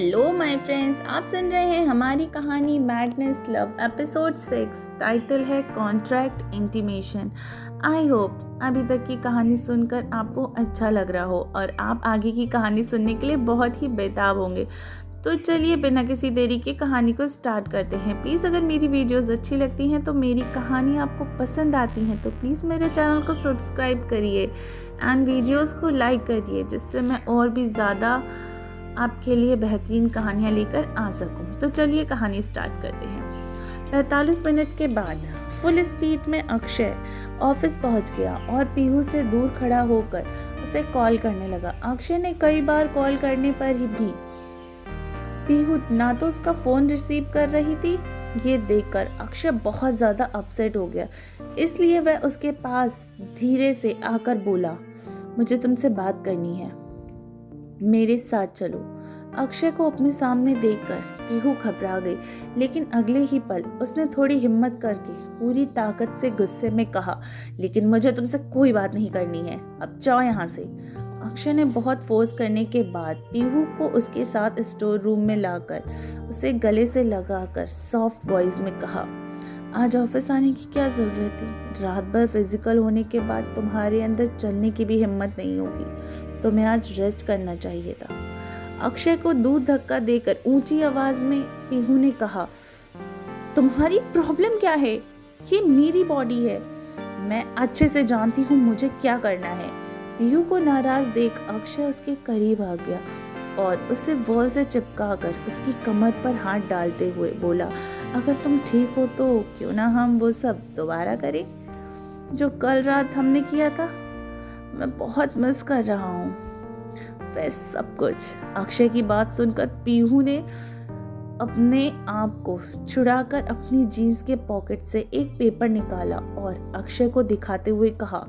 Hello my friends, आप सुन रहे हैं हमारी कहानी मैडनेस लव एपिसोड 6। टाइटल है कॉन्ट्रैक्ट इंटीमेशन। आई होप अभी तक की कहानी सुनकर आपको अच्छा लग रहा हो और आप आगे की कहानी सुनने के लिए बहुत ही बेताब होंगे। तो चलिए बिना किसी देरी के कहानी को स्टार्ट करते हैं। प्लीज़ अगर मेरी वीडियोस अच्छी लगती हैं तो मेरी कहानी आपको पसंद आती हैं तो प्लीज़ मेरे चैनल को सब्सक्राइब करिए एंड वीडियोस को लाइक करिए, जिससे मैं और भी ज़्यादा आपके लिए बेहतरीन कहानियाँ लेकर आ सकूं। तो चलिए कहानी स्टार्ट करते हैं। 45 मिनट के बाद फुल स्पीड में अक्षय ऑफिस पहुंच गया और पीहू से दूर खड़ा होकर उसे कॉल करने लगा। अक्षय ने कई बार कॉल करने पर भी पीहू ना तो उसका फोन रिसीव कर रही थी। ये देखकर अक्षय बहुत ज़्यादा अपसेट हो गया, इसलिए वह उसके पास धीरे से आकर बोला, मुझे तुमसे बात करनी है, मेरे साथ चलो। अक्षय को अपने सामने देखकर पीहू घबरा गई, लेकिन अगले ही पल उसने थोड़ी हिम्मत करके पूरी ताकत से गुस्से में कहा, लेकिन मुझे तुमसे कोई बात नहीं करनी है, अब जाओ यहाँ से। अक्षय ने बहुत फोर्स करने के बाद पीहू को उसके साथ स्टोर रूम में लाकर उसे गले से लगाकर सॉफ्ट वॉइस में कहा, आज ऑफिस आने की क्या ज़रूरत थी? रात भर फिजिकल होने के बाद तुम्हारे अंदर चलने की भी हिम्मत नहीं होगी, तुम्हें आज रेस्ट करना चाहिए था। अक्षय को दूर धक्का देकर ऊंची आवाज में पीहू ने कहा, तुम्हारी प्रॉब्लम क्या है? ये मेरी बॉडी है, मैं अच्छे से जानती हूँ मुझे क्या करना है। पीहू को नाराज देख अक्षय उसके करीब आ गया और उसे वॉल से चिपकाकर उसकी कमर पर हाथ डालते हुए बोला, अगर तुम ठीक हो तो क्यों ना हम वो सब दोबारा करें जो कल रात हमने किया था। मैं बहुत मिस कर रहा हूँ वह सब कुछ। अक्षय की बात सुनकर पीहू ने अपने आप को छुड़ाकर अपनी जीन्स के पॉकेट से एक पेपर निकाला और अक्षय को दिखाते हुए कहा,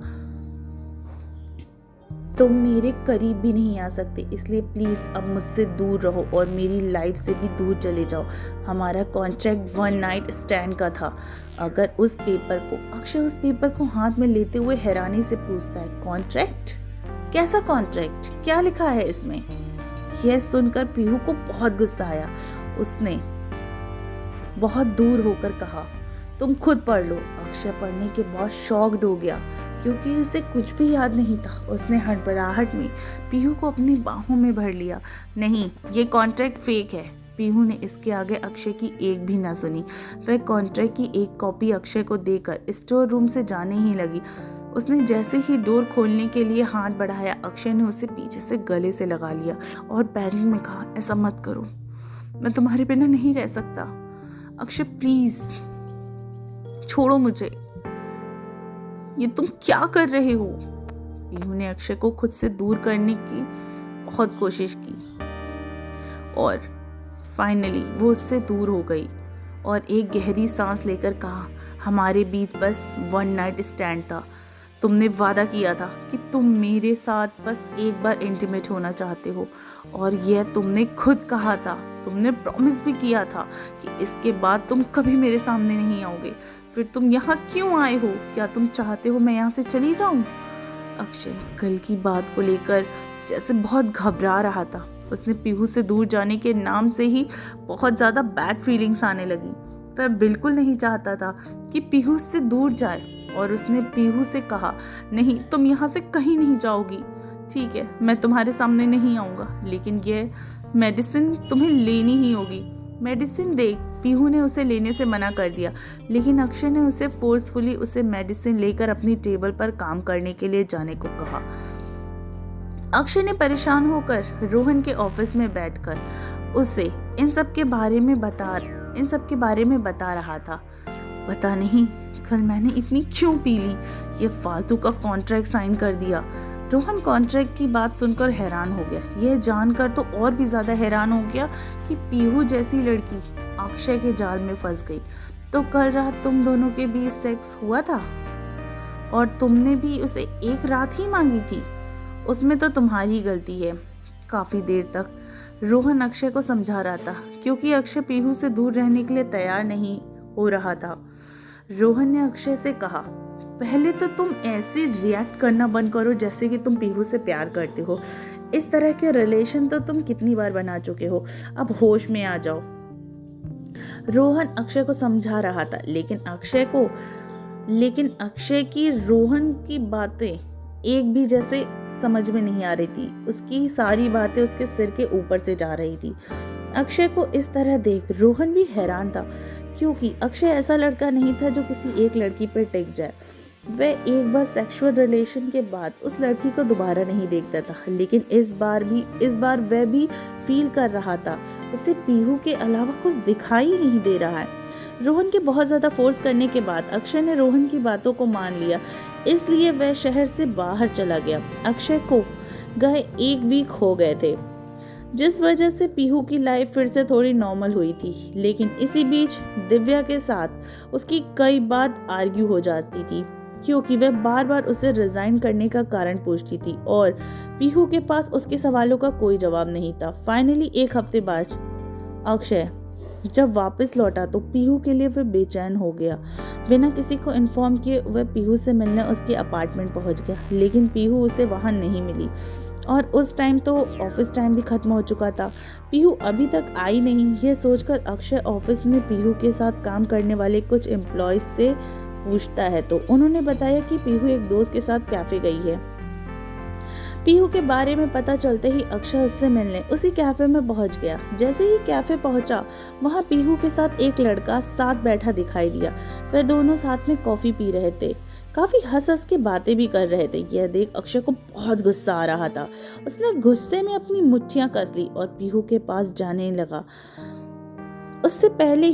तुम मेरे करीब भी नहीं आ सकते, इसलिए प्लीज अब मुझसे दूर रहो और मेरी लाइफ से भी दूर चले जाओ। हमारा कॉन्ट्रैक्ट वन नाइट स्टैंड का था। अगर उस पेपर को अक्षय उस पेपर को हाथ में लेते हुए हैरानी से पूछता है, कॉन्ट्रैक्ट? कैसा कॉन्ट्रैक्ट? क्या लिखा है इसमें? यह सुनकर पीहू को बहुत गुस्सा आया। उसने बहुत दूर होकर कहा, तुम खुद पढ़ लो। अक्षय पढ़ने के बाद शॉक्ड हो गया क्योंकि उसे कुछ भी याद नहीं था। उसने हड़बड़ाहट में पीहू को अपनी बाहों में भर लिया। नहीं, ये कॉन्ट्रैक्ट फेक है। पीहू ने इसके आगे अक्षय की एक भी ना सुनी। वह कॉन्ट्रैक्ट की एक कॉपी अक्षय को देकर स्टोर रूम से जाने ही लगी। उसने जैसे ही डोर खोलने के लिए हाथ बढ़ाया, अक्षय ने उसे पीछे से गले से लगा लिया और पैरिंग में कहा, ऐसा मत करो, मैं तुम्हारे बिना नहीं रह सकता। अक्षय प्लीज छोड़ो मुझे, ये तुम क्या कर रहे हो? पीहू ने अक्षय को खुद से दूर करने की बहुत कोशिश की और फाइनली वो उससे दूर हो गई और एक गहरी सांस लेकर कहा, हमारे बीच बस वन नाइट स्टैंड था। तुमने वादा किया था कि तुम मेरे साथ बस एक बार इंटीमेट होना चाहते हो और यह तुमने खुद कहा था। तुमने प्रॉमिस भी किया था कि इसके बाद तुम कभी मेरे सामने नहीं आओगे। फिर तुम यहाँ क्यों आए हो? क्या तुम चाहते हो मैं यहाँ से चली जाऊँ? अक्षय कल की बात को लेकर जैसे बहुत घबरा रहा था। उसने पीहू से दूर जाने के नाम से ही बहुत ज़्यादा बैड फीलिंग्स आने लगी। वह बिल्कुल नहीं चाहता था कि पीहू से दूर जाए और उसने पीहू से कहा, नहीं, तुम यहाँ से कहीं नहीं जाओगी। ठीक है, मैं तुम्हारे सामने नहीं आऊँगा, लेकिन ये मेडिसिन तुम्हें लेनी ही होगी। मेडिसिन दे। पीहू ने उसे लेने से मना कर दिया, लेकिन अक्षय ने उसे फोर्सफुली उसे मेडिसिन लेकर अपनी टेबल पर काम करने के लिए जाने को कहा। अक्षय ने परेशान होकर रोहन के ऑफिस में बैठकर उसे इन सब के बारे में बता रहा था। पता नहीं कल मैंने इतनी क्यों पी ली, ये फालतू का कॉन्ट्रैक्ट साइन कर दिया। रोहन कॉन्ट्रैक्ट की बात सुनकर हैरान हो गया। यह जानकर तो और भी ज्यादा हैरान हो गया कि पीहू जैसी लड़की अक्षय के जाल में फंस गई। तो कल रात तुम दोनों के बीच सेक्स हुआ था और तुमने भी उसे एक रात ही मांगी थी, उसमें तो तुम्हारी गलती है। काफी देर तक रोहन अक्षय को समझा रहा था क्योंकि अक्षय पीहू से दूर रहने के लिए तैयार नहीं हो रहा था। रोहन ने अक्षय से कहा, पहले तो तुम ऐसे रिएक्ट करना बंद करो जैसे कि तुम पीहू से प्यार करते हो। इस तरह के रिलेशन तो तुम कितनी बार बना चुके हो, अब होश में आ जाओ। रोहन अक्षय को समझा रहा था, लेकिन अक्षय की रोहन की बातें एक भी जैसे समझ में नहीं आ रही थी। उसकी सारी बातें उसके सिर के ऊपर से जा रही थी। अक्षय को इस तरह देख रोहन भी हैरान था, क्योंकि अक्षय ऐसा लड़का नहीं था जो किसी एक लड़की पर टिक जाए। वह एक बार सेक्सुअल रिलेशन के बाद उस लड़की को दोबारा नहीं देखता था, लेकिन इस बार वह भी फील कर रहा था उसे पीहू के अलावा कुछ दिखाई नहीं दे रहा है। रोहन के बहुत ज़्यादा फोर्स करने के बाद अक्षय ने रोहन की बातों को मान लिया, इसलिए वह शहर से बाहर चला गया। अक्षय को गए 1 वीक हो गए थे, जिस वजह से पीहू की लाइफ फिर से थोड़ी नॉर्मल हुई थी। लेकिन इसी बीच दिव्या के साथ उसकी कई बार आर्ग्यू हो जाती थी, क्योंकि वह बार बार उसे रिजाइन करने का कारण पूछती थी और पीहू के पास उसके सवालों का कोई जवाब नहीं था। फाइनली 1 हफ्ते बाद अक्षय जब वापस लौटा तो पीहू के लिए वह बेचैन हो गया। बिना किसी को इन्फॉर्म किए वह पीहू से मिलने उसके अपार्टमेंट पहुंच गया, लेकिन पीहू उसे वहां नहीं मिली और उस टाइम तो ऑफिस टाइम भी खत्म हो चुका था। पीहू अभी तक आई नहीं, यह सोचकर अक्षय ऑफिस में पीहू के साथ काम करने वाले कुछ एम्प्लॉयज से पूछता है तो उन्होंने बताया कि पीहू एक दोस्त के साथ कैफे गई है। पीहू के बारे में पता चलते ही अक्षय उससे मिलने उसी कैफे में पहुंच गया। जैसे ही कैफे पहुंचा, वहां पीहू के साथ एक लड़का साथ बैठा दिखाई दिया। वह दोनों साथ में कॉफी पी रहे थे, काफी हंस हंस के बातें भी कर रहे थे। यह देख अक्षय को बहुत गुस्सा आ रहा था। उसने गुस्से में अपनी मुट्ठियां कस ली और पीहू के पास जाने लगा। उससे पहले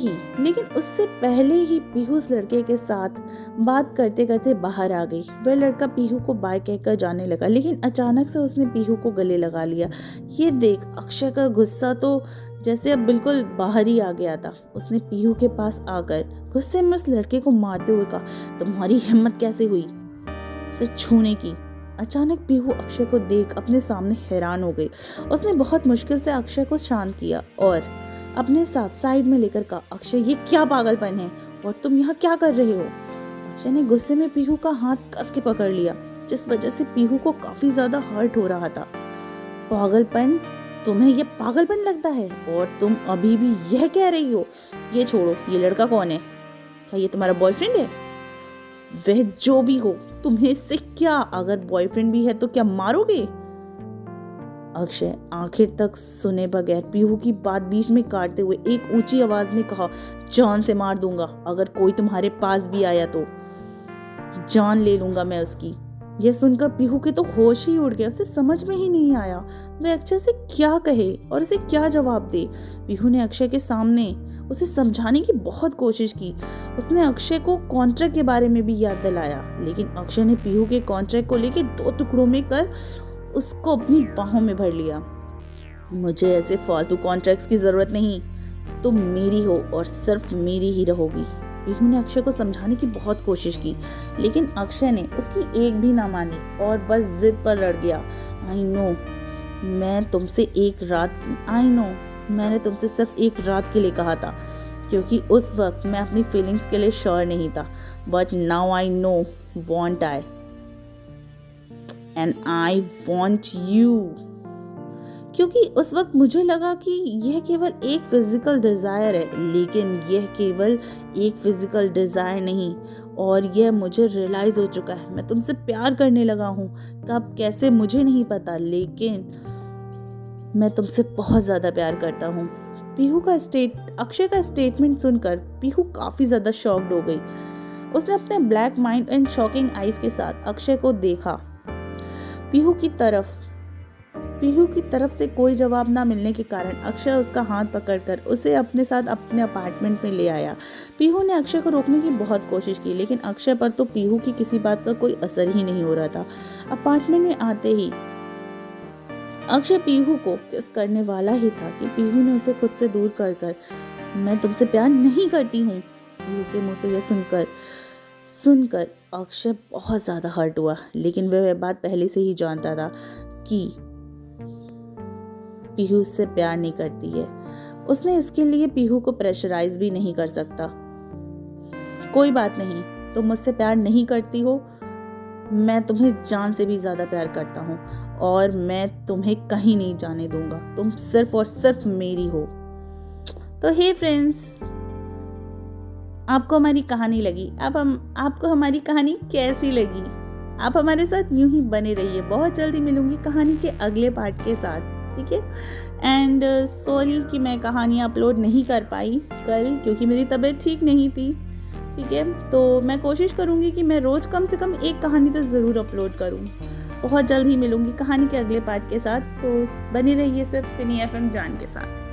ही पीहू उस लड़के के साथ बात करते करते बाहर आ गई। वह लड़का पीहू को बाय कहकर जाने लगा, लेकिन अचानक से उसने पीहू को गले लगा लिया। ये देख अक्षय का गुस्सा तो जैसे अब बिल्कुल बाहर ही आ गया था। उसने पीहू के पास आकर गुस्से में उस लड़के को मारते हुए कहा, तुम्हारी हिम्मत कैसे हुई उसे छूने की। अचानक पीहू अक्षय को देख अपने सामने हैरान हो गई। उसने बहुत मुश्किल से अक्षय को शांत किया और अपने साथ साइड में लेकर कहा, अक्षय ये क्या पागलपन है और तुम यहाँ क्या कर रहे हो। अक्षय ने गुस्से में पीहू का हाथ कस के पकड़ लिया, जिस वजह से पीहू को काफी ज्यादा हर्ट हो रहा था। पागलपन? तुम्हें ये पागलपन लगता है और तुम अभी भी यह कह रही हो? ये छोड़ो, ये लड़का कौन है? क्या ये तुम्हारा बॉयफ्रेंड है? वह जो भी हो, तुम्हें इससे क्या? अगर बॉयफ्रेंड भी है तो क्या मारोगे? अक्षय आखिर तक सुने बगैर पीहू की बात बीच में काटते हुए एक ऊंची आवाज में कहा, जान से मार दूंगा। अगर कोई तुम्हारे पास भी आया तो जान ले लूंगा मैं उसकी। यह सुनकर पीहू के तो होश ही उड़ गया। उसे समझ में ही नहीं आया वह अक्षय से क्या कहे और उसे क्या जवाब दे। पीहू ने अक्षय के सामने उसे समझाने की बहुत कोशिश की। उसने अक्षय को कॉन्ट्रैक्ट के बारे में भी याद दिलाया, लेकिन अक्षय ने पीहू के कॉन्ट्रैक्ट को लेकर 2 टुकड़ों में कर उसको अपनी बाहों में भर लिया। मुझे ऐसे फालतू कॉन्ट्रैक्ट्स की जरूरत नहीं, तुम मेरी हो और सिर्फ मेरी ही रहोगी। पीहू ने अक्षय को समझाने की बहुत कोशिश की, लेकिन अक्षय ने उसकी एक भी ना मानी और बस जिद पर लड़ गया। मैंने तुमसे सिर्फ एक रात के लिए कहा था, क्योंकि उस वक्त मैं अपनी फीलिंग्स के लिए श्योर नहीं था, but now I know want I and I want you. क्योंकि उस वक्त मुझे लगा कि यह केवल एक फिजिकल डिजायर है, लेकिन यह केवल एक फिजिकल डिजायर नहीं, और यह मुझे रियलाइज हो चुका है। मैं तुमसे प्यार करने लगा हूँ, कब कैसे मुझे नहीं पता, लेकिन मैं तुमसे बहुत ज्यादा प्यार करता हूँ। अक्षय का स्टेटमेंट सुनकर पीहू काफी ज्यादा शॉक्ड हो गई। उसने अपने black mind and shocking eyes के साथ अक्षय को देखा। पीहू की तरफ से कोई जवाब ना मिलने के कारण अक्षय उसका हाथ पकड़कर उसे अपने साथ अपने अपार्टमेंट में ले आया। पीहू ने अक्षय को रोकने की बहुत कोशिश की, लेकिन अक्षय पर तो पीहू की किसी बात का कोई असर ही नहीं हो रहा था। अपार्टमेंट में आते ही अक्षय पीहू को किस करने वाला ही था कि पीहू ने उसे खुद से दूर कर मैं तुमसे प्यार नहीं करती हूँ। पीहू के मुंह से यह सुनकर अक्षय बहुत ज्यादा हर्ट हुआ, लेकिन वह बात पहले से ही जानता था कि पीहू उससे प्यार नहीं करती है। उसने इसके लिए पीहू को प्रेशराइज भी नहीं कर सकता। कोई बात नहीं, तुम मुझसे प्यार नहीं करती हो मैं तुम्हें जान से भी ज़्यादा प्यार करता हूँ और मैं तुम्हें कहीं नहीं जाने दूंगा। तुम सिर्फ और सिर्फ मेरी हो। तो हे फ्रेंड्स, आपको हमारी कहानी लगी? आपको हमारी कहानी कैसी लगी? आप हमारे साथ यूं ही बने रहिए। बहुत जल्दी मिलूंगी कहानी के अगले पार्ट के साथ, ठीक है। एंड सॉरी कि मैं कहानी अपलोड नहीं कर पाई कल, क्योंकि मेरी तबीयत ठीक नहीं थी, ठीक है। तो मैं कोशिश करूँगी कि मैं रोज़ कम से कम एक कहानी तो ज़रूर अपलोड करूँ। बहुत जल्द ही मिलूंगी कहानी के अगले पार्ट के साथ। तो बने रहिए सिर्फ तिनी FM जान के साथ।